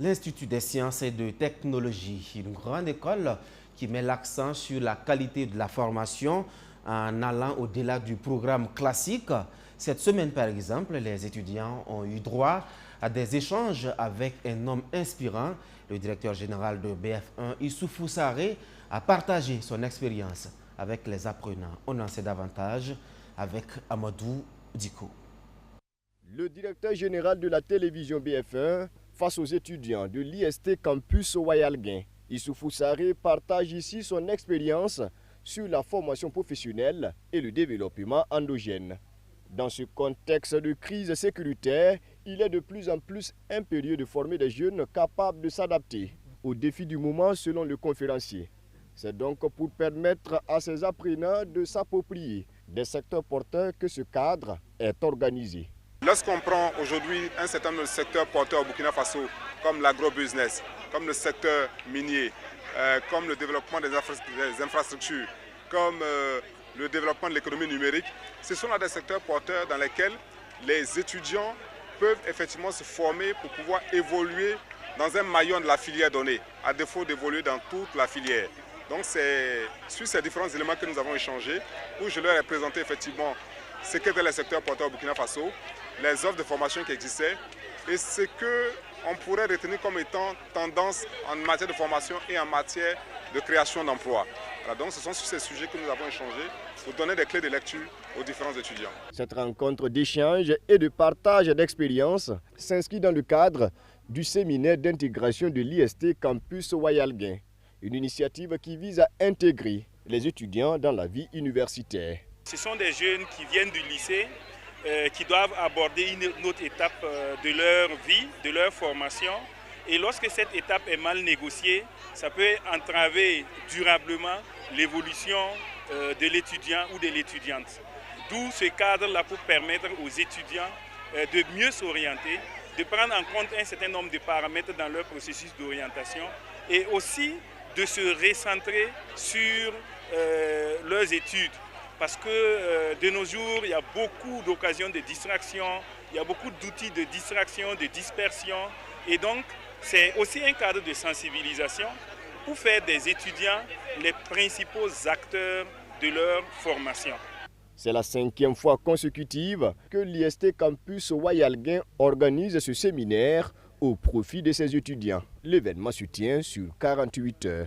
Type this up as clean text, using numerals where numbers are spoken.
L'Institut des sciences et de technologie, une grande école qui met l'accent sur la qualité de la formation en allant au-delà du programme classique. Cette semaine, par exemple, les étudiants ont eu droit à des échanges avec un homme inspirant. Le directeur général de BF1, Issoufou Sarré, a partagé son expérience avec les apprenants. On en sait davantage avec Amadou Diko. Le directeur général de la télévision BF1 face aux étudiants de l'IST Campus Ouayalguin, Issoufou Sarré, partage ici son expérience sur la formation professionnelle et le développement endogène. Dans ce contexte de crise sécuritaire, il est de plus en plus impérieux de former des jeunes capables de s'adapter aux défis du moment selon le conférencier. C'est donc pour permettre à ces apprenants de s'approprier des secteurs porteurs que ce cadre est organisé. Lorsqu'on prend aujourd'hui un certain nombre de secteurs porteurs au Burkina Faso, comme l'agrobusiness, comme le secteur minier, comme le développement des infrastructures, comme le développement de l'économie numérique, ce sont là des secteurs porteurs dans lesquels les étudiants peuvent effectivement se former pour pouvoir évoluer dans un maillon de la filière donnée, à défaut d'évoluer dans toute la filière. Donc c'est sur ces différents éléments que nous avons échangé, où je leur ai présenté effectivement ce qu'étaient les secteurs porteurs au Burkina Faso, les offres de formation qui existaient et ce qu'on pourrait retenir comme étant tendance en matière de formation et en matière de création d'emplois. Donc ce sont sur ces sujets que nous avons échangé pour donner des clés de lecture aux différents étudiants. Cette rencontre d'échange et de partage d'expériences s'inscrit dans le cadre du séminaire d'intégration de l'IST Campus Ouayalguin, une initiative qui vise à intégrer les étudiants dans la vie universitaire. Ce sont des jeunes qui viennent du lycée, qui doivent aborder une autre étape de leur vie, de leur formation. Et lorsque cette étape est mal négociée, ça peut entraver durablement l'évolution de l'étudiant ou de l'étudiante. D'où ce cadre-là pour permettre aux étudiants de mieux s'orienter, de prendre en compte un certain nombre de paramètres dans leur processus d'orientation et aussi de se recentrer sur leurs études. Parce que de nos jours, il y a beaucoup d'occasions de distraction, il y a beaucoup d'outils de distraction, de dispersion. Et donc, c'est aussi un cadre de sensibilisation pour faire des étudiants les principaux acteurs de leur formation. C'est la 5e fois consécutive que l'IST Campus Ouayalguin organise ce séminaire au profit de ses étudiants. L'événement se tient sur 48 heures.